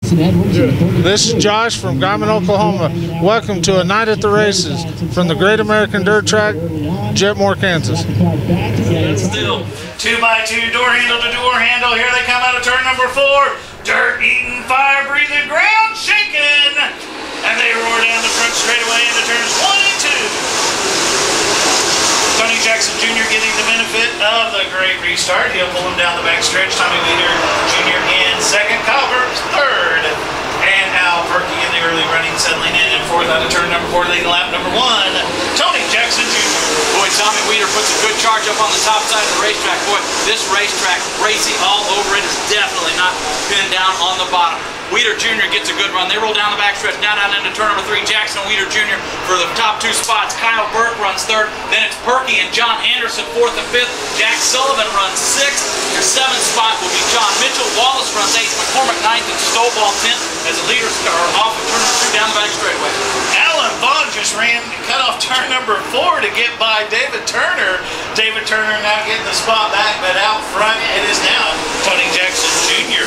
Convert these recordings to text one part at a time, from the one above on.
This is Josh from Garmin, Oklahoma. Welcome to a night at the races from the Great American Dirt Track, Jetmore, Kansas. Still 2x2 door handle to door handle. Here they come out of turn number 4. Dirt eating, fire breathing, ground shaking, and they roar down the front straightaway into turns 1 and 2. Tony Jackson Jr. getting the benefit of the great restart. He'll pull him down the back stretch. Tommy Weeder Jr. in second. Kyle Burke's third. And Al Purkey in the early running, settling in fourth out of turn number 4, leading lap number 1. Tony Jackson Jr. Boy, Tommy Weeder puts a good charge up on the top side of the racetrack. Boy, this racetrack, racing all over it, is definitely not pinned down on the bottom. Weeder Jr. gets a good run. They roll down the backstretch, now down into turn number 3. Jackson Weeder Jr. for the top 2 spots. Kyle Burke runs 3rd. Then it's Purkey and John Anderson 4th and 5th. Jack Sullivan runs 6th. Your 7th spot will be John Mitchell. Wallace runs 8th. McCormick 9th and Stoval 10th as the leaders are off of turn number 2 down the back straightaway. Alan Vaughn just ran to cut off turn number 4 to get by David Turner. David Turner now getting the spot back, but out front it is now Tony Jackson Jr.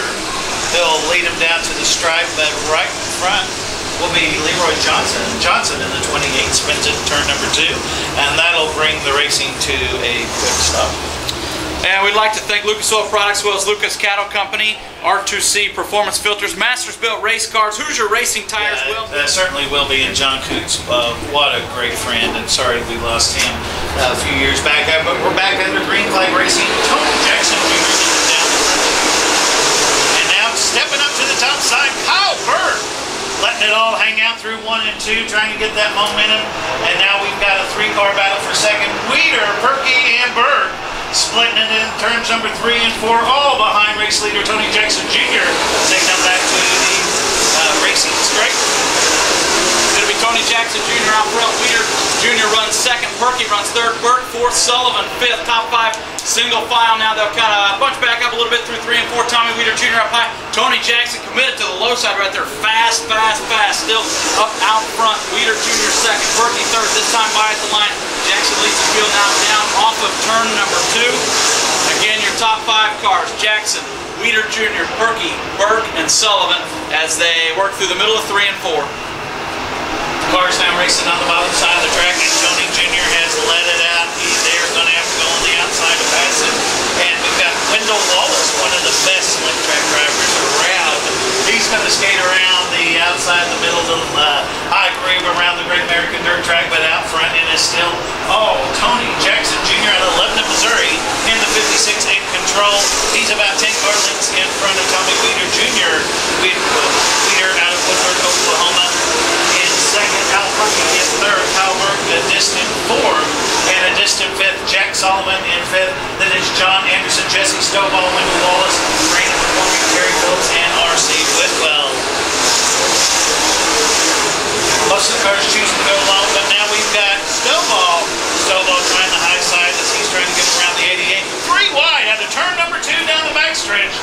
He'll lead him down to the stripe, but right in front will be Leroy Johnson. Johnson in the 28 spins it turn number 2, and that'll bring the racing to a quick stop. And we'd like to thank Lucas Oil Products, as well as Lucas Cattle Company, R2C Performance Filters, Masters Built Race Cars, Hoosier Racing Tires. That certainly will be. And John Coots, what a great friend, and sorry we lost him a few years back. But we're back under green flag racing. Tony Jackson Jr. down the front. And now stepping up to the top side, Kyle Burke. Letting it all hang out through 1 and 2, trying to get that momentum. And now we've got a 3-car battle for second. Weeder, Purkey, and Burke splitting it in turns number 3 and 4, all behind race leader Tony Jackson Jr. They come back to the racing straight. It'll be Tony Jackson Jr. out front. Weeder Jr. runs 2nd. Purkey runs 3rd. Burke 4th. Sullivan 5th. Top 5 single file. Now they'll kind of bunch back up a little bit through 3 and 4. Tommy Weeder Jr. up high. Tony Jackson committed to the low side right there. Fast, fast, fast. Still up out front. Weeder Jr. 2nd. Purkey 3rd. This time by at the line. Jackson leads the field now down off of turn number 2. Again, your top 5 cars. Jackson, Weeder Jr., Purkey, Burke, and Sullivan as they work through the middle of 3 and 4. Cars now racing on the bottom side of the track, and Tony Jr. has let it out. They're going to have to go on the outside to pass it. And we've got Wendell Wallace, one of the best slick track drivers around. He's going to skate around the outside, the middle of the high groove around the Great American Dirt Track, but out front it is still, Tony Jackson Jr. out of Lebanon, Missouri, in the 56 in control. He's about 10 car lengths in front of Tommy Weeder Jr. Weeder out of Woodward, Oklahoma, in 2nd. Al Purkey in 3rd. Kyle Burke a distant 4th, and a distant 5th. Jack Sullivan in 5th. Then it's John Anderson, Jesse Stoval, Wendell Wallace, Brandon McCormick, Terry Phillips, and R.C. Whitwell. Most of the cars choosing to go long, but now we've got Stoval. Stoval trying the high side as he's trying to get around the 88. 3 wide out of turn number 2 down the backstretch.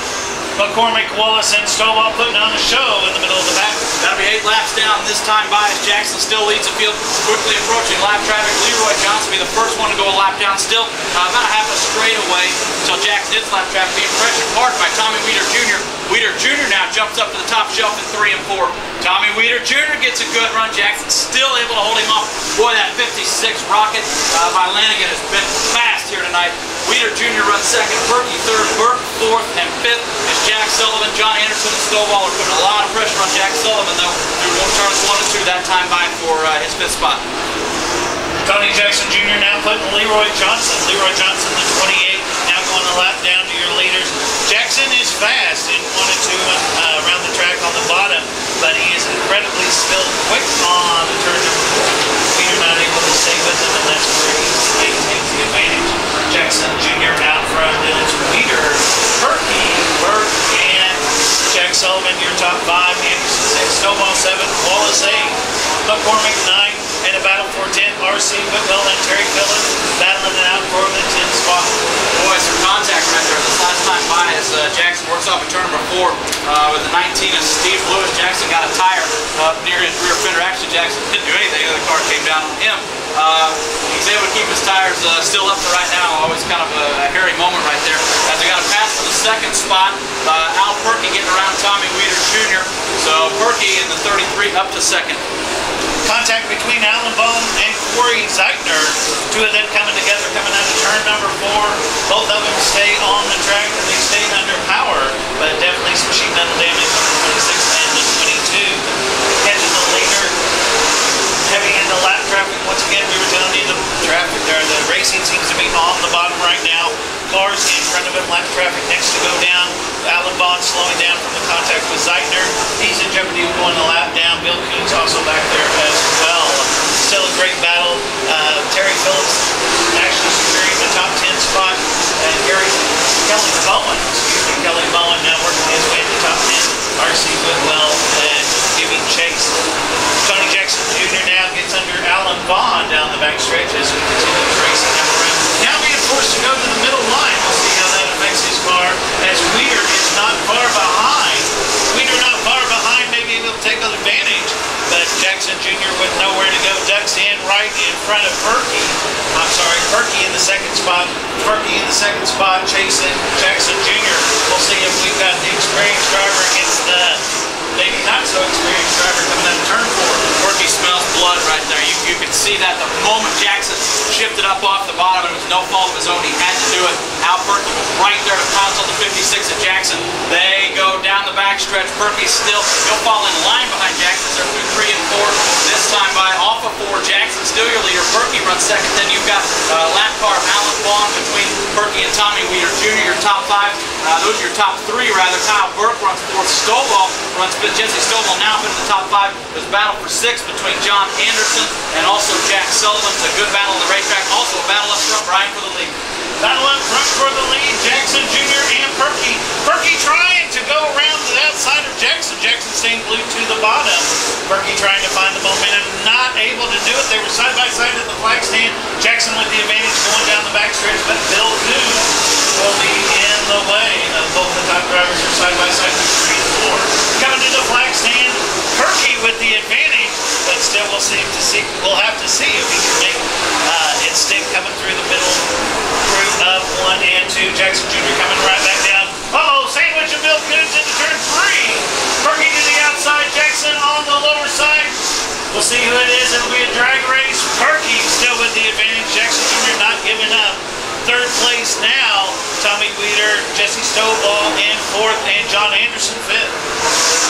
McCormick, Wallace, and Stoval putting on a show in the middle of the pack. That'll be 8 laps down this time by as Jackson still leads the field. Quickly approaching lap traffic. Leroy Johnson will be the first one to go a lap down. Still about a half a straightaway until Jackson hits lap traffic. Being pressured hard by Tommy Weeder Jr. Weeder Jr. now jumps up to the top shelf in 3 and 4. Tommy Weeder Jr. gets a good run. Jackson still able to hold him off. Boy, that 56 rocket by Lanigan has been fast here tonight. Weeder Jr. runs 2nd. Purkey 3rd. Burke 4th and 5th. Is Jack Sullivan, John Anderson, and Stoval are putting a lot of pressure on Jack Sullivan, though, through turns 1 and 2 that time by for his 5th spot. Tony Jackson Jr. now putting Leroy Johnson. Leroy Johnson, the 28, now going a lap down to your leaders. Jackson is fast in 1 and 2 around the track on the bottom, but he is incredibly still quick on the turn number 4. Weeder not able to stay with him, and that's where he takes the advantage. Jackson Jr. out front, and it's Weeder, Purkey, Burke, and Jack Sullivan, your top 5. Anderson 6, Stoval 7, Wallace 8, McCormick 9, and a battle for 10. R.C. Whitwell and Terry Phillips battling it out for the 10th spot. Boy, some contact right there this last time by as Jackson works off at turn number 4 with the 19 of Steve Lewis. Jackson got a tire up near his rear fender. Actually, Jackson didn't do anything. The car came down on him. He's able to keep his tires still up for right now. Always kind of a hairy moment right there. As we got a pass for the 2nd spot, Al Purkey getting around Tommy Weeder Jr. Purkey in the 33 up to second. Contact between Alan Bone and Corey Zeitner. Two of them coming together, coming out of turn number 4. Both of them stay on the track and they stay under power, but definitely some sheet metal damage on the 26 and the 22. Catching the leader, heavy into lap traffic. Once again, we were telling you the traffic there, the racing seems to be on the bottom right now. Cars in front of him, lap traffic next to go down. Alan Bond slowing down from the contact with Zeitner. He's in jeopardy of going a lap down. Bill Coons also back there as well. Still a great battle. Terry Phillips actually securing the top 10 spot. And Kelly Bowen now working his way to the top 10. R.C. Whitwell and giving chase. Tony Jackson Jr. now gets under Alan Bond down the back stretch as we continue the racing up around. Now being forced to go to the middle line. We'll see how that affects his car as Weeder is not far behind. Weeder not far behind, maybe he'll take advantage. But Jackson Jr. with nowhere to go, ducks in right in front of Purkey. I'm sorry, Purkey in the second spot. Purkey in the second spot chasing Jackson Jr. We'll see if we've got the experienced driver against the maybe not so experienced driver coming out of turn 4. Purkey smells blood right there. You can see that the moment Jackson shifted up off the bottom, and it was no fault of his own. He had to do it. Al Purkey was right there to pounce on the 56 at Jackson. They go down the back stretch. Purkey still, he'll fall in line behind Jackson. They're through 3 and 4. This time by off of 4. Jackson still your leader. Purkey runs second. Then you've got lap car of Alan Bond between Purkey and Tommy Weeder Jr. Your top 5. Those are your top 3 rather. Kyle Burke runs 4th. Stoval runs 5th. Jesse Stoval now up into the top 5. There's a battle for 6 between John Anderson and also Jack Sullivan. It's a good battle on the racetrack. Also a battle up front, Brian, for the lead. Battle up front for the lead, Jackson Jr. and Purkey. Purkey trying to go around to the outside of Jackson. Jackson staying glued to the bottom. Purkey trying to find the momentum, not able to do it. They were side by side at the flag stand. Jackson with the advantage going down the backstretch, but Bill Coons will be in the way of both the top drivers are side by side through 3 and 4. Coming to the flag stand, Purkey with the advantage, but still we'll have to see if he can make it stick coming through the middle group of 1 and 2. Jackson Jr. coming right back down. Sandwich of Bill Coons into turn 3. Purkey to the outside, Jackson on the lower side. We'll see who it is. It'll be a drag race. Purkey still with the advantage. Jackson Jr. not giving up. 3rd place now, Tommy Weeder, Jesse Stoval in 4th, and John Anderson 5th.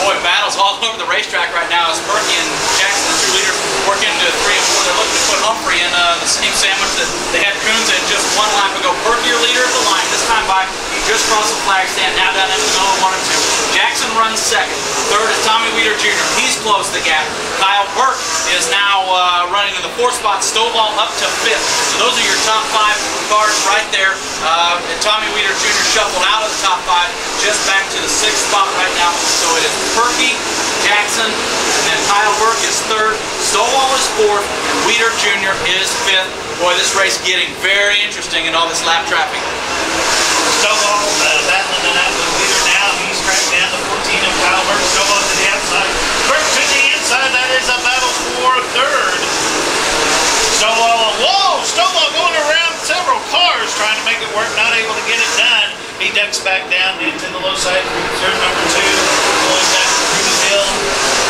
Boy, battles all over the racetrack right now as Purkey and Jackson, the 2 leaders, work into 3 and 4. They're looking to put Humphrey in the same sandwich that they had Coons in just 1 lap ago. Purkey, your leader at the line. This time by, he just crossed the flag stand, now down into the middle of 1 and 2. Jackson runs 2nd. 3rd is Tommy Weeder Jr. He's closed the gap. Kyle Burke is now running to the 4th spot. Stoval up to 5th. So those are your top 5 cars right there. And Tommy Weeder Jr. shuffled out of the top 5, just back to the 6th spot right now. So it is Purkey, Jackson, and then Kyle Burke is 3rd. Stoval is 4th, and Weeder Jr. is 5th. Boy, this race getting very interesting in all this lap traffic. Stoval battling it out with Weeder now. He's tracked down to 14 of Kyle Burke. Stoval to the outside. Burke to the inside. That is a battle for 3rd. Stoval going around several cars trying to make it work, not able to get it done. He ducks back down into the low side through turn number 2, going back through the hill.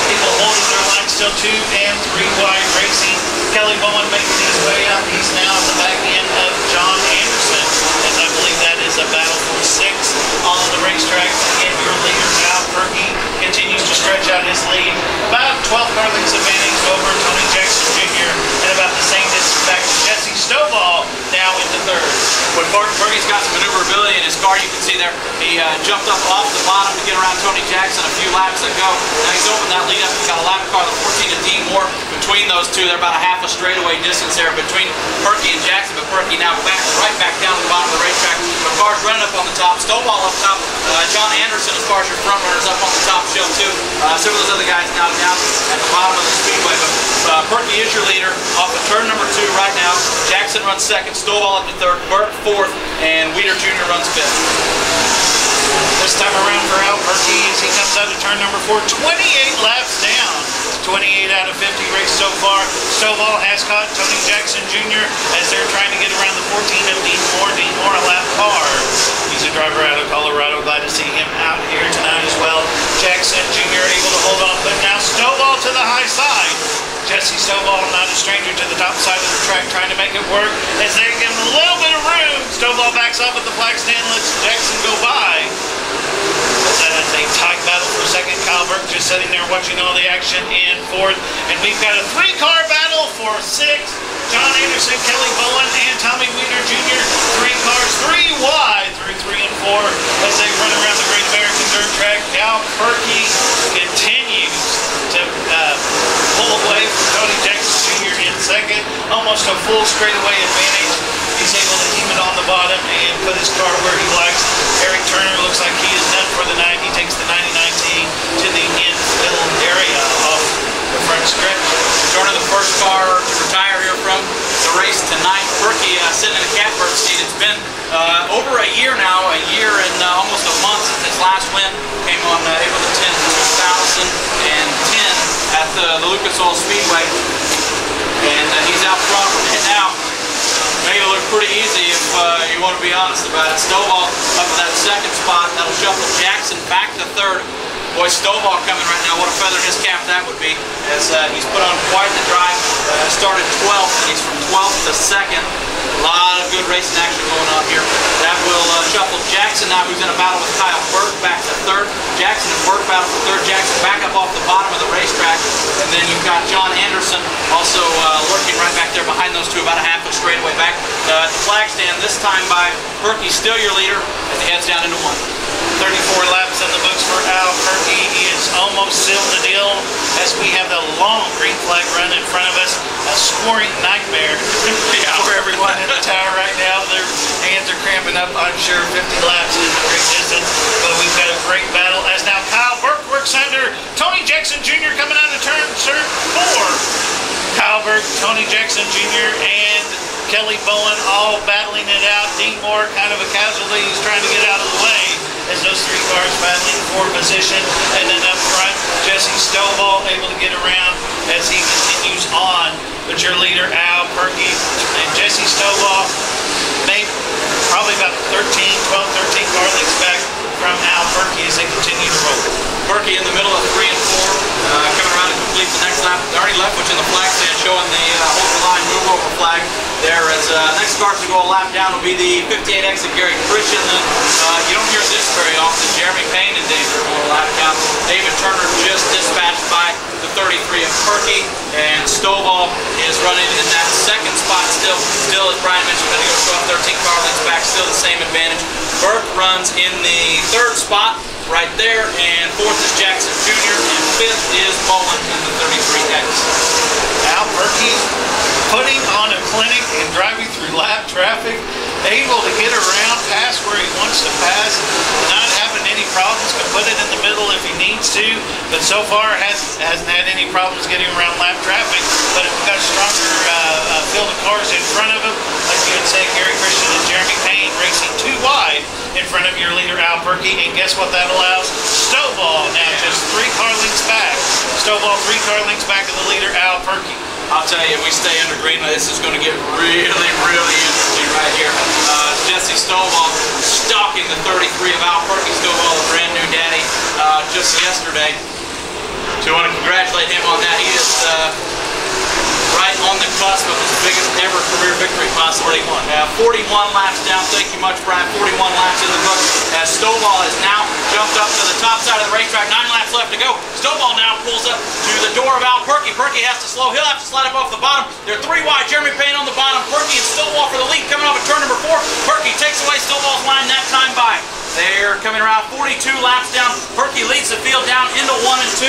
People holding their line still 2 and 3 wide racing. Kelly Bowen making his way out. He's now at the back end of John Anderson, as I believe that is a battle for 6 on the racetrack. Again, your leader now, Purkey, continues to stretch out his lead. About 12 car lengths advantage over Tony Jackson Jr. and about the same distance back to Jesse Stoval, now into 3rd. When Purkey's got some maneuverability in his car, you can see there, he jumped up off the bottom to get around Tony Jackson a few laps ago. Now he's opened that lead up. He's got a lap car, the 14 of Dean Moore, between those two. They're about a half a straightaway distance there between Purkey and Jackson, but Purkey now right back down to the bottom of the racetrack. The car's running up on the top. Stoval up top. John Anderson, as far as your front runners, up on the top still too. Some of those other guys now down at the bottom of the speedway, but Purkey is your leader off of turn number 2 right now. Jackson runs 2nd, Stoval up to 3rd, Burke 4th, and Weeder Jr. runs 5th. This time around for Al Purkey as he comes out of turn number 4, 28 laps down. 28 out of 50 raced so far. Stoval has caught Tony Jackson Jr. as they're trying to get around the 14 of Dean Moore. Dean Moore, a lap car. He's a driver out of Colorado. Glad to see him out here tonight as well. Jackson Jr. able to hold on Stoval, not a stranger to the top side of the track, trying to make it work. As they give him a little bit of room, Stoval backs off at the flag stand, lets Jackson go by. That is a tight battle for second. Kyle Burke just sitting there watching all the action in fourth. And we've got a three-car battle for sixth. John Anderson, Kelly Bowen, and Tommy Weiner Jr. Three cars, three wide through 3 and 4 as they run around the Great American Dirt Track. Al-Purkey continues to pull away from Tony Jackson Jr. in second. Almost a full straightaway advantage. He's able to keep it on the bottom and put his car where he likes. Eric Turner looks like he is done for the night. He takes the 99 to the infill area off the front stretch. Turner, the first car to retire here from the race tonight. Purkey sitting in a catbird seat. It's been over a year now, a year and almost a month since his last win. Came on April the 10th, 2010 at the Lucas Oil Speedway. And he's out front right now. Made it look pretty easy if you want to be honest about it. Stoval up in that second spot. That'll shuffle Jackson back to third. Boy, Stoval coming right now. What a feather in his cap that would be, as he's put on quite the drive. Started 12th, and he's from 12th to 2nd. A lot of good racing action going on here. That will shuffle Jackson now, who's in a battle with Kyle Burke, back to third. Jackson and Burke battle for third. Jackson back up off the bottom of the racetrack. And then you've got John Anderson also lurking right back there behind those two, about a half a straightaway back. The flag stand this time by Purkey, still your leader, as he heads down into 1. 34 laps in the books for Al-Purkey. He is almost sealed the deal as we have the long green flag run in front of us. A scoring nightmare for everyone in the tower right now. Their hands are cramping up. I'm sure 50 laps is a great distance, but we've got a great battle as now Kyle Burke works under Tony Jackson Jr. coming out of turn 4. Kyle Burke, Tony Jackson Jr. and Kelly Bowen all battling it out. Dean Moore, kind of a casualty, he's trying to get out of the way as those three cars battling for position. And then up front, Jesse Stoval able to get around as he continues on. But your leader, Al-Purkey, and Jesse Stoval, maybe probably about 12, 13 car lengths back from Al-Purkey as they continue to roll. Purkey in the middle of 3 and 4, coming around to complete the next lap. Already left, which in the flag stand showing the hold the line, move over flag. There as next car to go a lap down will be the 58X of Gary Christian. You don't hear this very often. Jeremy Payne in danger going a lap down. David Turner just dispatched by the 33 of Purkey, and Stoval is running in that second spot still. Still, as Brian mentioned, going to go 13 car lengths back. Still the same advantage. Burke runs in the third spot right there, and fourth is Jackson Jr., and fifth is Bowen in the 33X. Al-Purkey putting on a clinic and driving through lap traffic, able to get around, pass where he wants to pass, not having any problems, can put it in the middle if he needs to, but so far hasn't had any problems getting around lap traffic. But if we've got a stronger field of cars in front of him, like you would say, Gary Christian and Jeremy Payne racing too wide in front of your leader Al-Purkey, and guess what that allows? Stoval now just 3 car lengths back. Stoval 3 car lengths back of the leader Al-Purkey. I'll tell you, if we stay under green, this is going to get really, really interesting right here. Jesse Stoval stalking the 33 of Al-Purkey. Stoval, a brand new daddy, just yesterday. So I want to congratulate him on that. He is right on the cusp of his biggest ever career victory, possibly. 41 laps down. Thank you much, Brian. 41 laps in the book. As Stoval has now jumped up to the top side of the racetrack. 9 laps left to go. Stoval now pulls up to the door of Al-Purkey. Purkey has to slow. He'll have to slide up off the bottom. They're 3 wide. Jeremy Payne on the bottom. Purkey and Stoval for the lead coming off of turn number 4. Purkey takes away Stoval's line that time by. They're coming around 42 laps down. Purkey leads the field down into 1 and 2.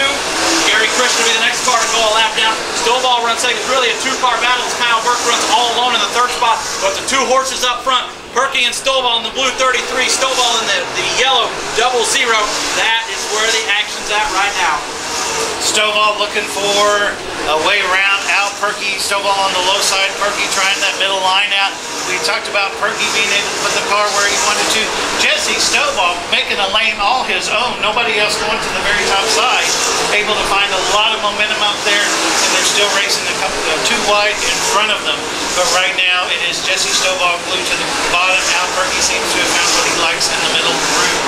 Gary Christian will be the next car to go a lap down. Stoval runs second. It's really a 2-car battle as Kyle Burke runs all alone in the third spot. But the 2 horses up front, Purkey and Stoval in the blue 33, Stoval in the yellow 00. That is where the action's at right now. Stoval looking for a way around Al-Purkey. Stoval on the low side. Purkey trying that middle line out. We talked about Purkey being able to put the car where he wanted to. Jesse Stoval making a lane all his own. Nobody else going to the very top side. Able to find a lot of momentum up there, and they're still racing a couple 2 wide in front of them. But right now it is Jesse Stoval glued to the bottom. Al-Purkey seems to have found what he likes in the middle group.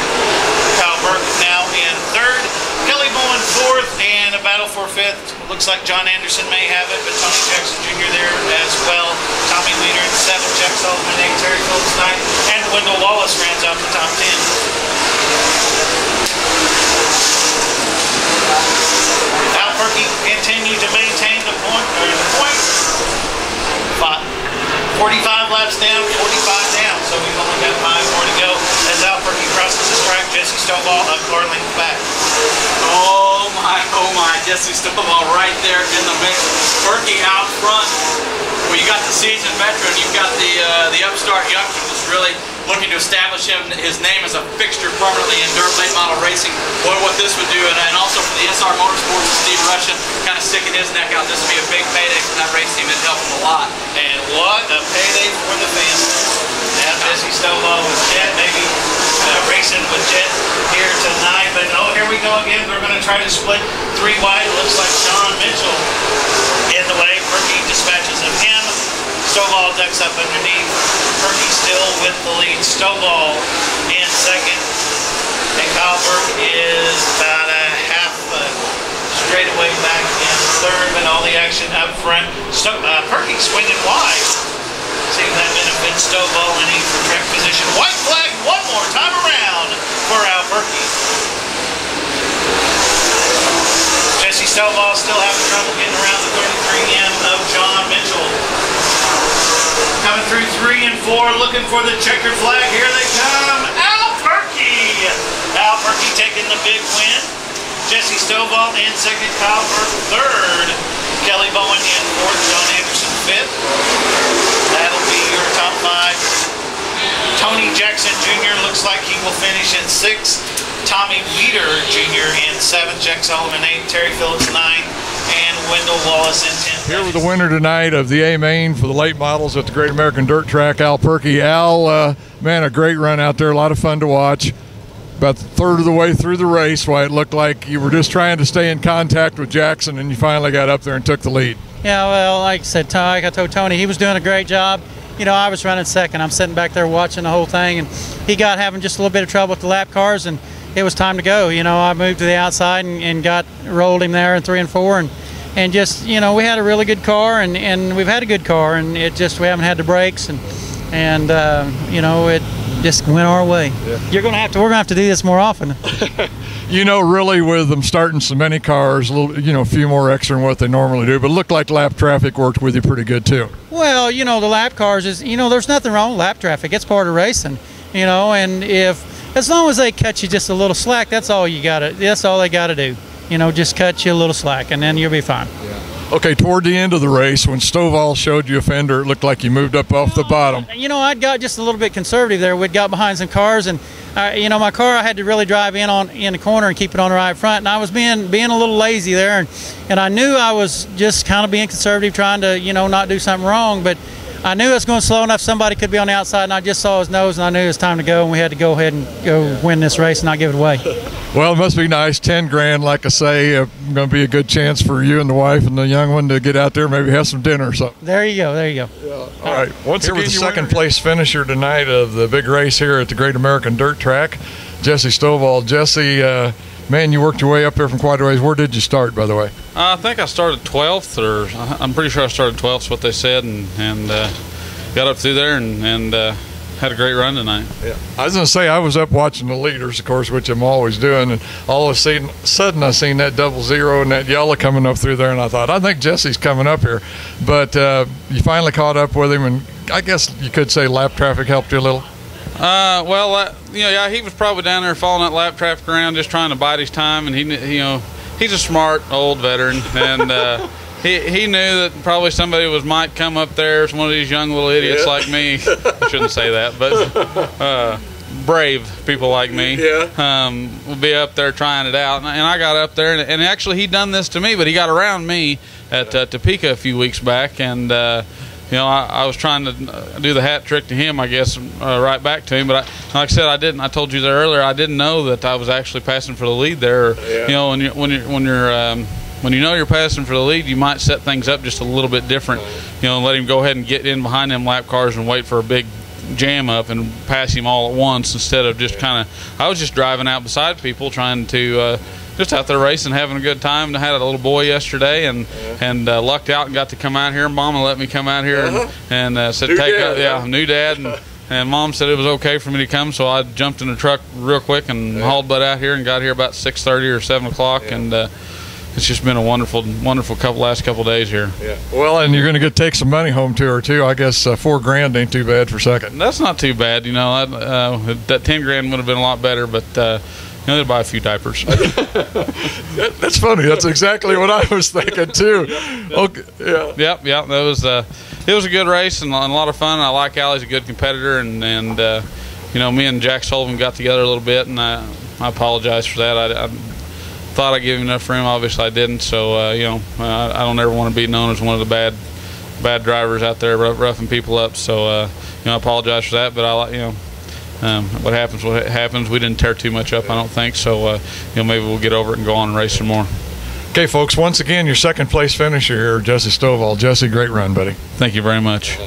Kyle Burke now in third. Kelly Bowen fourth, and about battle for 5th. Looks like John Anderson may have it, but Tony Jackson Jr. there as well. Tommy Weeder in 7th, Jack Sullivan 8th, Terry Phillips 9th, and Wendell Wallace rounds out the top 10. Al-Purkey continued to maintain the point. 45 laps down, 45 down, so we've only got 5 more to go as Al-Purkey crosses the track. Jesse Stovall a car length back. Oh my, Jesse Stovall right there in the mix. Purkey out front. Well, you got the seasoned veteran, you've got the upstart youngster that's really looking to establish his name as a fixture permanently in dirt late model racing. Boy, what this would do, and also for the SR Motorsports and Steve Russian kind of sticking his neck out. This would be a big payday for that race team. It'd help him a lot. And what a payday for the family. Now Jesse Stovall with Jet, maybe racing with Jet here tonight. But oh, here we go again. We're going to try to split 3 wide. It looks like John Mitchell in the way. Purkey dispatches of him. Stovall ducks up underneath. Purkey still with the lead. Stovall in 2nd. And Kyle Burke is about a half straightaway back in 3rd, but all the action up front. Purkey swinging wide. See if that benefits Stovall in for track position. White flag one more time around for Al-Purkey. Jesse Stovall still having trouble getting around the 33M of John Mitchell. Coming through 3 and 4, looking for the checkered flag. Here they come. Al-Purkey! Al-Purkey taking the big win. Jesse Stovall in 2nd, Kyle Burke 3rd, Kelly Bowen in 4th, John Anderson 5th. That'll be your top 5. Tony Jackson Jr. looks like he will finish in 6th. Tommy Weeder Jr. in 7th, Jack Sullivan 8th, Terry Phillips 9th, and Wendell Wallace in 10th. Here with the winner tonight of the A Main for the late models at the Great American Dirt Track, Al-Purkey. Al, man, a great run out there, a lot of fun to watch. About the 3rd of the way through the race, why it looked like you were just trying to stay in contact with Jackson, and you finally got up there and took the lead. Yeah, well, like I said, like I told Tony, he was doing a great job. You know, I was running 2nd. I'm sitting back there watching the whole thing, and he got having just a little bit of trouble with the lap cars, and it was time to go. You know, I moved to the outside and rolled him there in 3 and 4, and just, you know, we had a really good car, and we've had a good car, and it just, we haven't had the brakes, and you know, it just went our way. Yeah. We're gonna have to do this more often. You know, really, with them starting so many cars, a little, you know, a few more extra than what they normally do, but it looked like lap traffic worked with you pretty good too. Well, you know, the lap cars is, you know, there's nothing wrong with lap traffic. It's part of racing, you know, and as long as they cut you just a little slack, that's all they gotta do. You know, just cut you a little slack, and then you'll be fine. Yeah. Okay, toward the end of the race, when Stovall showed you a fender, it looked like you moved up off the bottom. You know, I'd got just a little bit conservative there. We'd got behind some cars, and you know, my car, I had to really drive in the corner and keep it on the right front, and I was being a little lazy there, and I knew I was just kind of being conservative, trying to, you know, not do something wrong, but I knew it was going slow enough somebody could be on the outside, and I just saw his nose, and I knew it was time to go, and we had to go ahead and go win this race and not give it away. Well, it must be nice. 10 grand, like I say, going to be a good chance for you and the wife and the young one to get out there, maybe have some dinner or something. There you go. There you go. Yeah. All right. Once again, with the second place finisher tonight of the big race here at the Great American Dirt Track, Jesse Stovall. Jesse, man, you worked your way up there from quite a ways. Where did you start, by the way? I think I started 12th, or I'm pretty sure I started 12th, is what they said, and got up through there and had a great run tonight. Yeah, I was going to say, I was up watching the leaders, of course, which I'm always doing, and all of a sudden I seen that 00 and that yellow coming up through there, and I thought, I think Jesse's coming up here. But you finally caught up with him, and I guess you could say lap traffic helped you a little. Well, you know, yeah, he was probably down there following that lap traffic around, just trying to bide his time, and he, you know, he's a smart old veteran, and he knew that probably somebody might come up there, one of these young little idiots like me. I shouldn't say that, but brave people like me will be up there trying it out, and I got up there, and actually he done this to me, but he got around me at Topeka a few weeks back, and you know, I was trying to do the hat trick to him, I guess, right back to him. But like I said, I didn't. I told you there earlier, I didn't know that I was actually passing for the lead there. You know, when you know you're passing for the lead, you might set things up just a little bit different. You know, and let him go ahead and get in behind them lap cars and wait for a big jam up and pass him all at once instead of just kind of. I was just driving out beside people trying to just out there racing, having a good time. I had a little boy yesterday, and lucked out and got to come out here. Mama let me come out here and said, new dad, and Mom said it was okay for me to come, so I jumped in the truck real quick and hauled butt out here and got here about 6:30 or 7 o'clock, and it's just been a wonderful last couple days here. Yeah. Well, and you're going to take some money home to her too. I guess $4 grand ain't too bad for second. That's not too bad, you know. That 10 grand would have been a lot better, but you know, they'd buy a few diapers. That's funny. That's exactly what I was thinking too. Okay. Yeah. Yep. It was a good race and a lot of fun. I like Allie's a good competitor, and you know, me and Jack Sullivan got together a little bit, and I apologize for that. I thought I gave him enough for him. Obviously, I didn't. So you know, I don't ever want to be known as one of the bad drivers out there roughing people up. So you know, I apologize for that. But what happens. We didn't tear too much up, I don't think. So you know, maybe we'll get over it and go on and race some more. Okay, folks. Once again, your second place finisher here, Jesse Stoval. Jesse, great run, buddy. Thank you very much.